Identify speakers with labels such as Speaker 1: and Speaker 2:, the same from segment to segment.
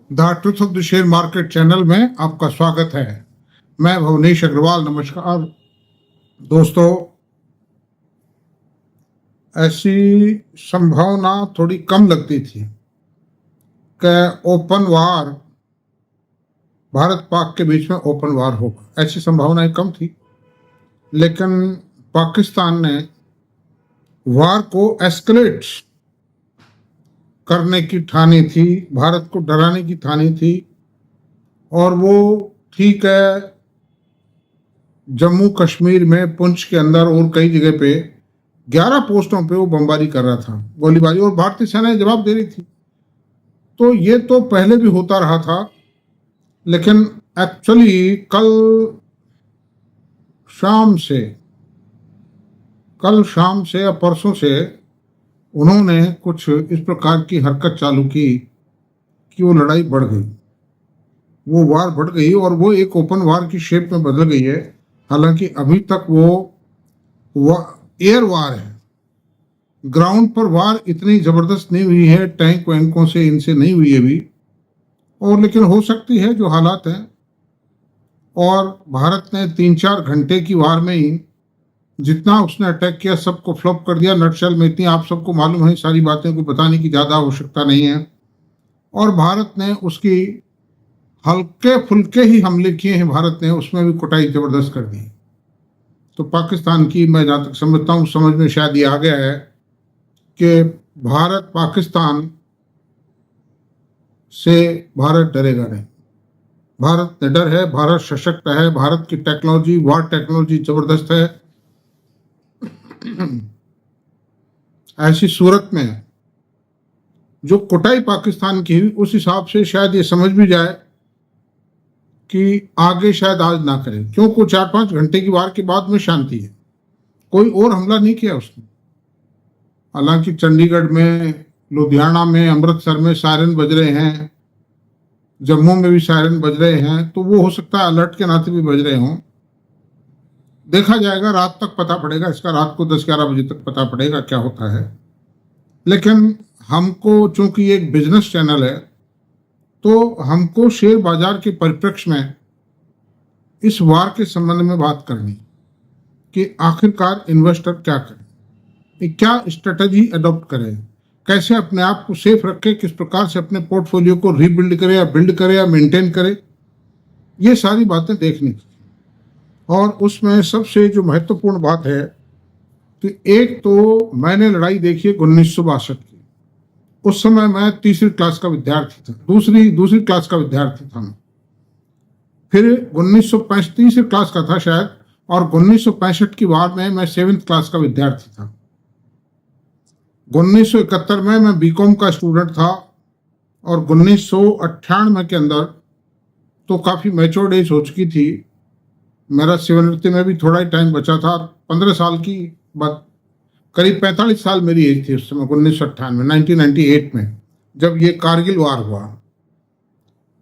Speaker 1: The truth of the share market channel में आपका स्वागत है। मैं भुवनेश अग्रवाल। नमस्कार दोस्तों, ऐसी संभावना थोड़ी कम लगती थी कि ओपन वार, भारत पाक के बीच में ओपन वार होगा। ऐसी संभावनाएं कम थी, लेकिन पाकिस्तान ने वार को एस्केलेट करने की ठानी थी, भारत को डराने की ठानी थी। और वो ठीक है, जम्मू कश्मीर में पुंछ के अंदर और कई जगह पे 11 पोस्टों पे वो बमबारी कर रहा था, गोलीबारी, और भारतीय सेना जवाब दे रही थी। तो ये तो पहले भी होता रहा था, लेकिन एक्चुअली कल शाम से या परसों से उन्होंने कुछ इस प्रकार की हरकत चालू की कि वो लड़ाई बढ़ गई, वो वार बढ़ गई और वो एक ओपन वार की शेप में बदल गई है। हालांकि अभी तक वो एयर वार है, ग्राउंड पर वार इतनी जबरदस्त नहीं हुई है, टैंक वैंकों से इनसे नहीं हुई है अभी, और लेकिन हो सकती है जो हालात हैं। और भारत ने 3-4 घंटे की वार में ही जितना उसने अटैक किया सबको फ्लॉप कर दिया। नटशेल में इतनी आप सबको मालूम है, सारी बातें को बताने की ज़्यादा आवश्यकता नहीं है। और भारत ने उसकी हल्के फुल्के ही हमले किए हैं, भारत ने उसमें भी कुटाई जबरदस्त कर दी। तो पाकिस्तान की, मैं जहाँ तक समझता हूँ, समझ में शायद ये आ गया है कि भारत पाकिस्तान से भारत डरेगा नहीं। भारत निडर है, भारत सशक्त है, भारत की टेक्नोलॉजी, वार टेक्नोलॉजी जबरदस्त है। ऐसी सूरत में जो कुटाई पाकिस्तान की हुई, उस हिसाब से शायद ये समझ भी जाए कि आगे शायद आज ना करें, क्योंकि 4-5 घंटे की वार के बाद में शांति है, कोई और हमला नहीं किया उसने। हालांकि चंडीगढ़ में, लुधियाना में, अमृतसर में सायरन बज रहे हैं, जम्मू में भी सायरन बज रहे हैं, तो वो हो सकता है अलर्ट के नाते भी बज रहे हों। देखा जाएगा, रात तक पता पड़ेगा इसका, रात को 10-11 बजे तक पता पड़ेगा क्या होता है। लेकिन हमको, चूंकि ये एक बिजनेस चैनल है, तो हमको शेयर बाजार के परिप्रेक्ष्य में इस वार के संबंध में बात करनी कि आखिरकार इन्वेस्टर क्या करे, क्या स्ट्रेटजी अडॉप्ट करे, कैसे अपने आप को सेफ रखे, किस प्रकार से अपने पोर्टफोलियो को रीबिल्ड करे या बिल्ड करे या मेंटेन करे, ये सारी बातें देखनी थी। और उसमें सबसे जो महत्वपूर्ण बात है कि एक तो मैंने लड़ाई देखी है 1962 की। उस समय मैं तीसरी क्लास का विद्यार्थी था, दूसरी क्लास का विद्यार्थी था मैं। फिर 1935 तीसरी क्लास का था शायद, और 1965 की वार में मैं 7th क्लास का विद्यार्थी था। 1971 में मैं बीकॉम का स्टूडेंट था, और 1998 के अंदर तो काफ़ी मैच्योर्ड एज हो चुकी थी। मेरा सेवानिवृत्ति में भी थोड़ा ही टाइम बचा था, 15 साल की बात, करीब 45 साल मेरी एज थी उस समय, 1998 में, जब ये कारगिल वार हुआ।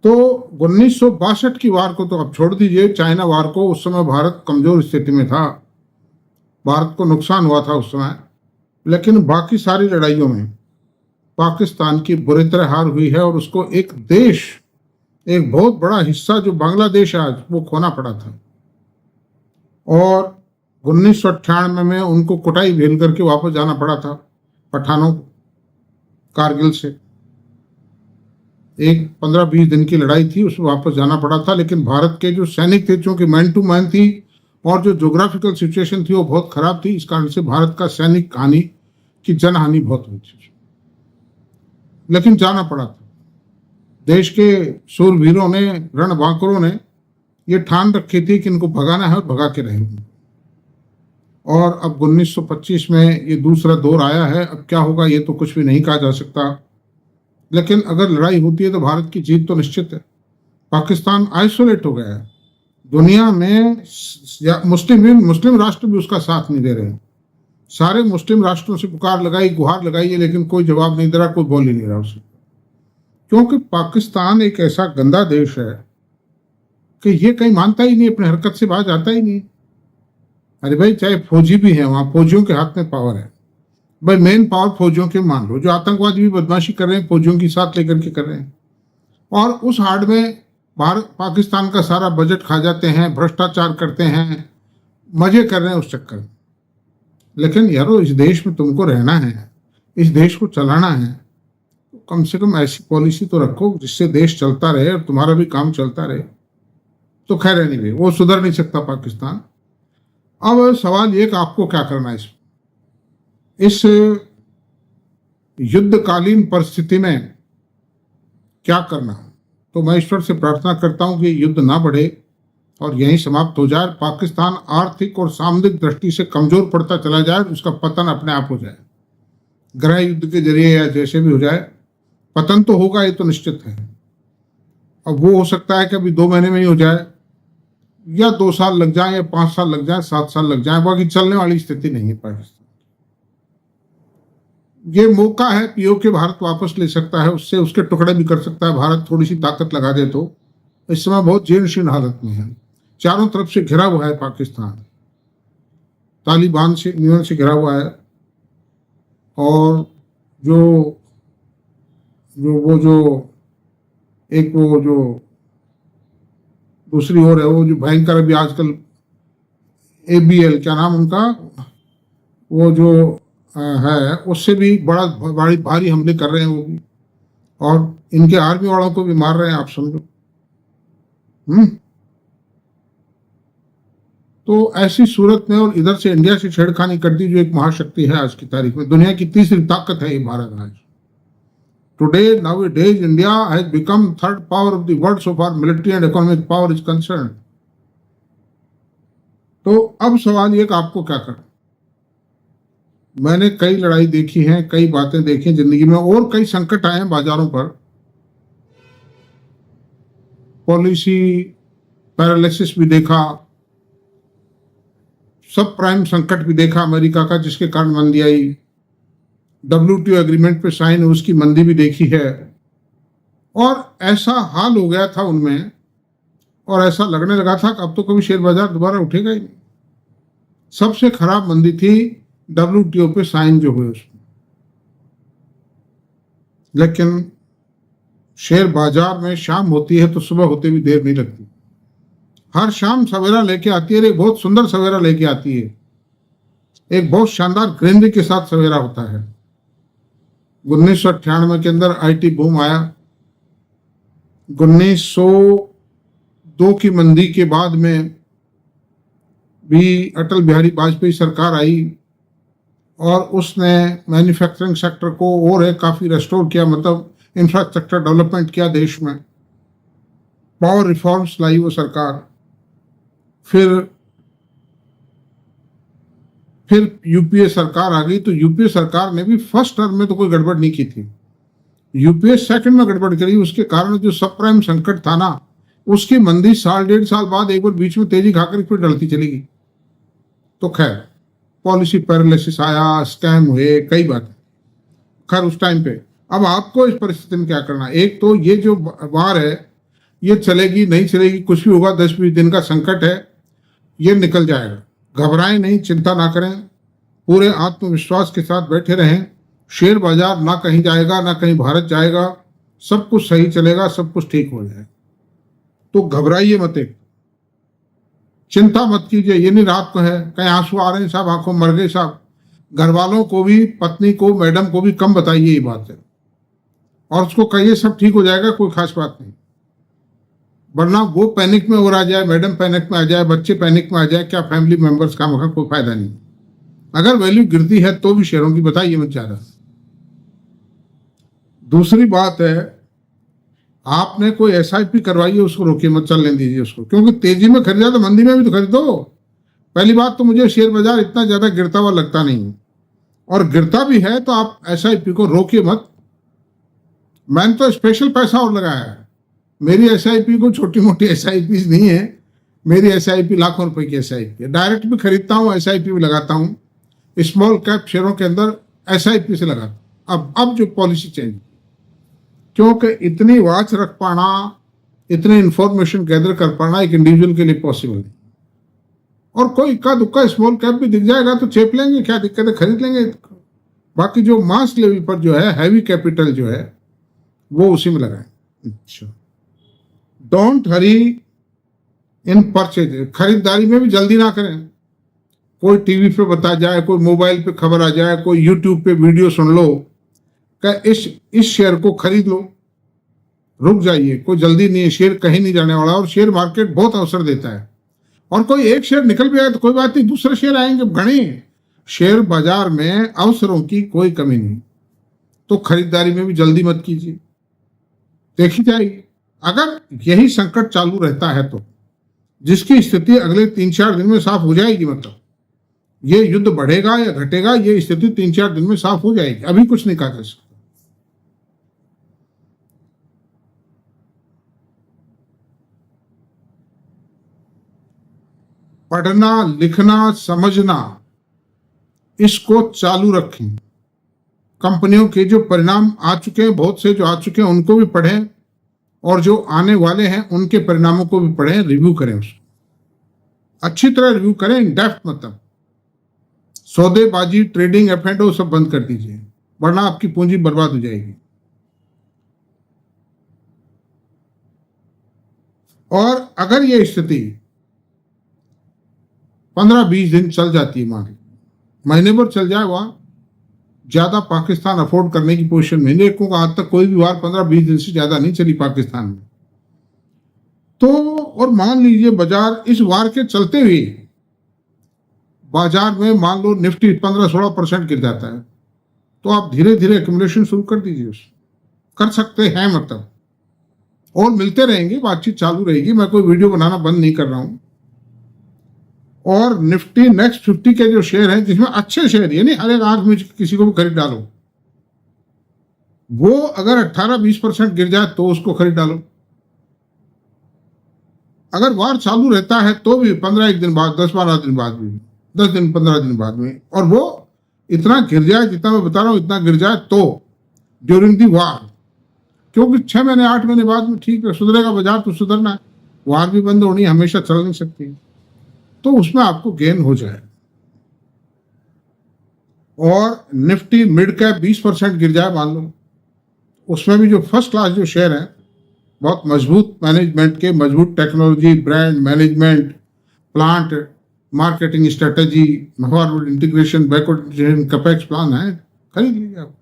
Speaker 1: तो 1962 की वार को तो अब छोड़ दीजिए, चाइना वार को, उस समय भारत कमजोर स्थिति में था, भारत को नुकसान हुआ था उस समय। लेकिन बाकी सारी लड़ाइयों में पाकिस्तान की बुरी तरह हार हुई है, और उसको एक देश, एक बहुत बड़ा हिस्सा जो बांग्लादेश आज, वो खोना पड़ा था। और 1998 में उनको कुटाई झेल करके वापस जाना पड़ा था पठानों को, कारगिल से। एक 15-20 दिन की लड़ाई थी, उसमें वापस जाना पड़ा था। लेकिन भारत के जो सैनिक थे, चूंकि मैन टू मैन थी, और जो जोग्राफिकल सिचुएशन थी वो बहुत खराब थी, इस कारण से भारत का सैनिक हानि की जनहानि बहुत हुई थी, लेकिन जाना पड़ा था। देश के शूरवीरों ने, रणबांकुरों ने ये ठान रखी थी कि इनको भगाना है और भगा के रहेंगे। और अब 1925 में ये दूसरा दौर आया है। अब क्या होगा ये तो कुछ भी नहीं कहा जा सकता, लेकिन अगर लड़ाई होती है तो भारत की जीत तो निश्चित है। पाकिस्तान आइसोलेट हो गया है दुनिया में, मुस्लिम राष्ट्र भी उसका साथ नहीं दे रहे हैं। सारे मुस्लिम राष्ट्रों से पुकार लगाई, गुहार लगाई है, लेकिन कोई जवाब नहीं दे रहा, कोई बोल ही नहीं रहा उसे। क्योंकि पाकिस्तान एक ऐसा गंदा देश है कि ये कहीं मानता ही नहीं, अपने हरकत से बाहर जाता ही नहीं। अरे भाई, चाहे फौजी भी है वहां, फौजियों के हाथ में पावर है भाई, मेन पावर फौजियों के मान लो। जो आतंकवादी भी बदमाशी कर रहे हैं, फौजियों की साथ लेकर के कर रहे हैं। और उस आड़ में भारत पाकिस्तान का सारा बजट खा जाते हैं, भ्रष्टाचार करते हैं, मजे कर रहे हैं उस चक्कर में। लेकिन यारो, इस देश में तुमको रहना है, इस देश को चलाना है, तो कम से कम ऐसी पॉलिसी तो रखो जिससे देश चलता रहे और तुम्हारा भी काम चलता रहे। तो खैर एनीवे, वो सुधर नहीं सकता पाकिस्तान। अब सवाल ये कि आपको क्या करना है इस युद्धकालीन परिस्थिति में, क्या करना। तो मैं ईश्वर से प्रार्थना करता हूं कि युद्ध ना बढ़े और यहीं समाप्त हो जाए, पाकिस्तान आर्थिक और सामरिक दृष्टि से कमजोर पड़ता चला जाए, उसका पतन अपने आप हो जाए, गृह युद्ध के जरिए या जैसे भी हो जाए। पतन तो होगा, ये तो निश्चित है। अब वो हो सकता है कि अभी 2 महीने में ही हो जाए, या 2 साल लग जाए, या 5 साल लग जाए, 7 साल लग जाए, बाकी चलने वाली स्थिति नहीं है पाकिस्तान। ये मौका है, पीओके भारत वापस ले सकता है, उससे उसके टुकड़े भी कर सकता है भारत, थोड़ी सी ताकत लगा दे तो। इस समय बहुत जीर्णशीर्ण हालत में है, चारों तरफ से घिरा हुआ है पाकिस्तान, तालिबान से, यूएन से घिरा हुआ है। और जो दूसरी ओर है, वो जो भयंकर अभी आजकल ABL, क्या नाम उनका, वो जो है, उससे भी भारी हमले कर रहे हैं वो भी, और इनके आर्मी वालों को भी मार रहे हैं, आप समझो। तो ऐसी सूरत में, और इधर से इंडिया से छेड़खानी कर दी, जो एक महाशक्ति है आज की तारीख में, दुनिया की तीसरी ताकत है ये भारत आज। Today, nowadays, India has become third power of the world so far military and economic power is concerned. तो अब सवाल ये कि आपको क्या करना। मैंने कई लड़ाई देखी है, कई बातें देखी जिंदगी में, और कई संकट आए हैं बाजारों पर, पॉलिसी पैरालिसिस भी देखा, सब प्राइम संकट भी देखा अमेरिका का, जिसके कारण मंदी आई। WTO एग्रीमेंट पे साइन, उसकी मंदी भी देखी है। और ऐसा हाल हो गया था उनमें, और ऐसा लगने लगा था कि अब तो कभी शेयर बाजार दोबारा उठेगा ही नहीं। सबसे खराब मंदी थी WTO पे साइन जो हुए उसमें। लेकिन शेयर बाजार में शाम होती है तो सुबह होते भी देर नहीं लगती। हर शाम सवेरा लेके आती है, एक बहुत सुंदर सवेरा लेके आती है, एक बहुत शानदार ग्रीनरी के साथ सवेरा होता है। 1998 के अंदर IT बूम आया। 1902 की मंदी के बाद में भी अटल बिहारी वाजपेयी सरकार आई, और उसने मैन्युफैक्चरिंग सेक्टर को और काफ़ी रेस्टोर किया, मतलब इंफ्रास्ट्रक्चर डेवलपमेंट किया देश में, पावर रिफॉर्म्स लाई वो सरकार। फिर UPA सरकार आ गई, तो UPA सरकार ने भी फर्स्ट टर्म में तो कोई गड़बड़ नहीं की थी, UPA सेकंड में गड़बड़ करी। उसके कारण जो सब प्राइम संकट था ना, उसकी मंदी 1.5 साल बाद एक बार बीच में तेजी खाकर फिर डलती चली गई। तो खैर, पॉलिसी पैरालिसिस आया, स्कैम हुए, कई बात। खैर उस टाइम पे, अब आपको इस परिस्थिति में क्या करना। एक तो ये जो वार है, ये चलेगी नहीं चलेगी, कुछ भी होगा, 10-20 दिन का संकट है, ये निकल जाएगा। घबराएं नहीं, चिंता ना करें, पूरे आत्मविश्वास के साथ बैठे रहें। शेयर बाजार ना कहीं जाएगा, ना कहीं भारत जाएगा, सब कुछ सही चलेगा, सब कुछ ठीक हो जाएगा। तो घबराइए मत, चिंता मत कीजिए। ये नहीं रात को है कहीं आंसू आ रहे हैं साहब, आंखों मर गए साहब, घर वालों को भी, पत्नी को, मैडम को भी कम बताइए ये बात है, और उसको कहिए सब ठीक हो जाएगा, कोई खास बात नहीं। वरना वो पैनिक में और आ जाए, मैडम पैनिक में आ जाए, बच्चे पैनिक में आ जाए, क्या फैमिली मेंबर्स का मगर कोई फायदा नहीं। अगर वैल्यू गिरती है तो भी शेयरों की बताइए मत ज्यादा। दूसरी बात है, आपने कोई SIP करवाइए, उसको रोकिए मत, चलने दीजिए उसको, क्योंकि तेजी में खरीदा तो मंदी में भी तो खरीदो। पहली बात तो मुझे शेयर बाजार इतना ज्यादा गिरता हुआ लगता नहीं, और गिरता भी है तो आप SIP को रोकिए मत। मैंने तो स्पेशल पैसा और लगाया है, मेरी SIP को छोटी मोटी SIP नहीं है, मेरी SIP लाखों रुपए की SIP है। डायरेक्ट भी खरीदता हूँ, SIP भी लगाता हूँ, स्मॉल कैप शेयरों के अंदर SIP से लगाता। अब जो पॉलिसी चेंज, क्योंकि इतनी वॉच रख पाना, इतने इंफॉर्मेशन गैदर कर पाना एक इंडिविजुअल के लिए पॉसिबल नहीं। और कोई इक्का दुक्का स्मॉल कैप भी दिख जाएगा तो चेप लेंगे, क्या दिक्कत है, खरीद लेंगे। बाकी जो मास लेवल पर जो है, हैवी कैपिटल जो है, वो उसी में लगाएं। अच्छा। डोंट हरी इन परचेज, खरीदारी में भी जल्दी ना करें। कोई टीवी पे बता जाए, कोई मोबाइल पे खबर आ जाए, कोई यूट्यूब पे वीडियो सुन लो कि इस शेयर को खरीद लो, रुक जाइए, कोई जल्दी नहीं है, शेयर कहीं नहीं जाने वाला और शेयर मार्केट बहुत अवसर देता है। और कोई एक शेयर निकल भी आए तो कोई बात नहीं, दूसरे शेयर आएंगे घने। शेयर बाजार में अवसरों की कोई कमी नहीं, तो खरीदारी में भी जल्दी मत कीजिए, देखी जाएगी। अगर यही संकट चालू रहता है तो जिसकी स्थिति अगले 3-4 दिन में साफ हो जाएगी, मतलब ये युद्ध बढ़ेगा या घटेगा, ये स्थिति 3-4 दिन में साफ हो जाएगी, अभी कुछ नहीं कहा जा सकता। पढ़ना, लिखना, समझना, इसको चालू रखें। कंपनियों के जो परिणाम आ चुके हैं, बहुत से जो आ चुके हैं उनको भी पढ़ें, और जो आने वाले हैं उनके परिणामों को भी पढ़ें, रिव्यू करें, उसको अच्छी तरह रिव्यू करें, इन डेप्थ। मतलब सौदेबाजी, ट्रेडिंग, एफ&ओ सब बंद कर दीजिए, वरना आपकी पूंजी बर्बाद हो जाएगी। और अगर ये स्थिति 15-20 दिन चल जाती है, मान महीने भर चल जाए, वहां ज्यादा पाकिस्तान अफोर्ड करने की पोजीशन में नहीं, क्योंकि आज तक कोई भी वार 15-20 दिन से ज्यादा नहीं चली पाकिस्तान में। तो और मान लीजिए बाजार इस वार के चलते हुए बाजार में मान लो निफ्टी 15-16% गिर जाता है, तो आप धीरे धीरे एक्यूमुलेशन शुरू कर दीजिए, कर सकते हैं मतलब। और मिलते रहेंगे, बातचीत चालू रहेगी, मैं कोई वीडियो बनाना बंद नहीं कर रहा हूं। और निफ्टी नेक्स्ट 50 के जो शेयर हैं, जिसमें अच्छे शेयर, यानी हर एक आंख में किसी को भी खरीद डालो, वो अगर 18-20% गिर जाए तो उसको खरीद डालो। अगर वार चालू रहता है तो भी 15 दिन बाद, 10-12 दिन बाद भी, 10 दिन 15 दिन बाद में, और वो इतना गिर जाए जितना मैं बता रहा हूं, इतना गिर जाए तो ड्यूरिंग दी वार, क्योंकि 6 महीने 8 महीने बाद में ठीक है, सुधरेगा बाजार तो सुधरना है, वार भी बंद होनी, हमेशा चल नहीं सकती, तो उसमें आपको गेन हो जाए। और निफ्टी मिड कैप 20% गिर जाए मान लो, उसमें भी जो फर्स्ट क्लास जो शेयर है, बहुत मजबूत मैनेजमेंट के, मजबूत technology, brand management, plant marketing strategy, forward integration, backward integration, capex plan है, खरीद लीजिए आप।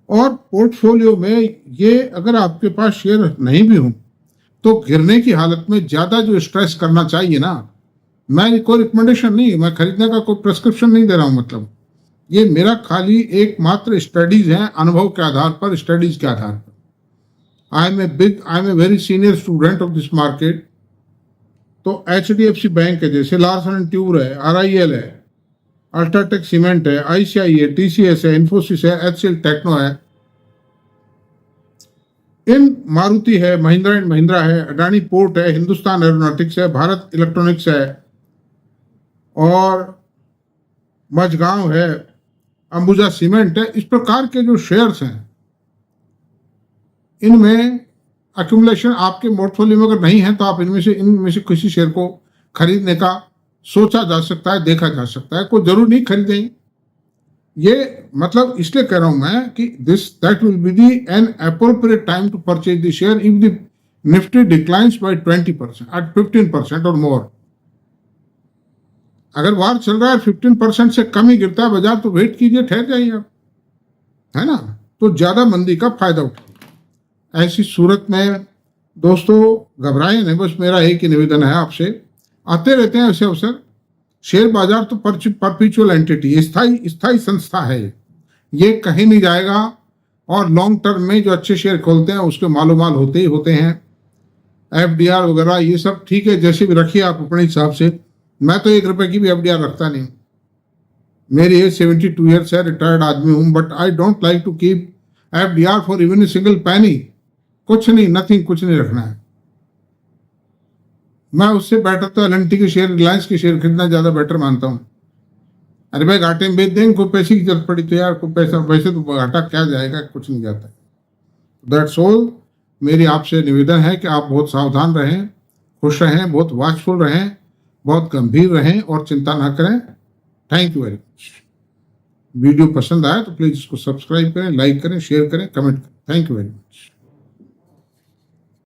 Speaker 1: और पोर्टफोलियो में ये अगर आपके पास शेयर नहीं भी हो तो गिरने की हालत में ज्यादा जो स्ट्रेस करना चाहिए ना, मैं कोई रिकमेंडेशन नहीं, मैं खरीदने का कोई प्रेस्क्रिप्शन नहीं दे रहा हूं, मतलब ये मेरा खाली एकमात्र स्टडीज है, अनुभव के आधार पर, स्टडीज के आधार पर। I am a very senior student of this market. तो HDFC बैंक है, जैसे लार्सन एंड ट्यूबर है, RIL है, अल्ट्राटेक सीमेंट है, ICI है, TCS है, इन्फोसिस है, HCL टेक्नो है, इन मारुति है, महिंद्रा एंड महिंद्रा है, अडानी पोर्ट है, हिंदुस्तान एरोनॉटिक्स है, भारत इलेक्ट्रॉनिक्स है, और मझगांव है, अंबुजा सीमेंट है। इस प्रकार के जो शेयर्स हैं, इनमें एक्यूमुलेशन आपके पोर्टफोलियो में अगर नहीं है तो आप इनमें से किसी शेयर को खरीदने का सोचा जा सकता है, देखा जा सकता है, कोई जरूर नहीं खरीदें। ये मतलब इसलिए कह रहा हूं मैं कि that will be the an appropriate time to purchase the share if the Nifty declines by 20% at 15% or मोर। अगर वार चल रहा है 15% से कम ही गिरता है बाजार, तो वेट कीजिए, ठहर जाइए आप, है ना, तो ज्यादा मंदी का फायदा उठाइए। ऐसी सूरत में दोस्तों घबराए नहीं, बस मेरा एक ही निवेदन है आपसे, आते रहते हैं ऐसे अवसर। शेयर बाजार तो परपिचुअल एंटिटी, स्थायी संस्था है, ये कहीं नहीं जाएगा, और लॉन्ग टर्म में जो अच्छे शेयर खोलते हैं उसके मालो माल होते ही होते हैं। FDR वगैरह ये सब ठीक है, जैसे भी रखिए आप अपने हिसाब से। मैं तो 1 रुपए की भी FDR रखता नहीं, मेरी एज 72 ईयर्स है, रिटायर्ड आदमी हूं, but I don't like to keep FDR for even a single penny. कुछ नहीं, नथिंग, कुछ नहीं रखना है। मैं उससे बेटर तो LNT के शेयर, रिलायंस के शेयर खरीदना ज्यादा बेटर मानता हूं। अरे भाई घाटे में बेच देंगे, कोई पैसे की जरूरत पड़ी तो यार, कोई पैसा, वैसे तो घाटा क्या जाएगा, कुछ नहीं जाता। That's all. मेरी आपसे निवेदन है कि आप बहुत सावधान रहें, खुश रहें, बहुत वॉचफुल रहें, बहुत गंभीर रहें और चिंता ना करें। Thank you very much. Video पसंद आए तो प्लीज इसको सब्सक्राइब करें, लाइक करें, शेयर करें, कमेंट करें। Thank you very much.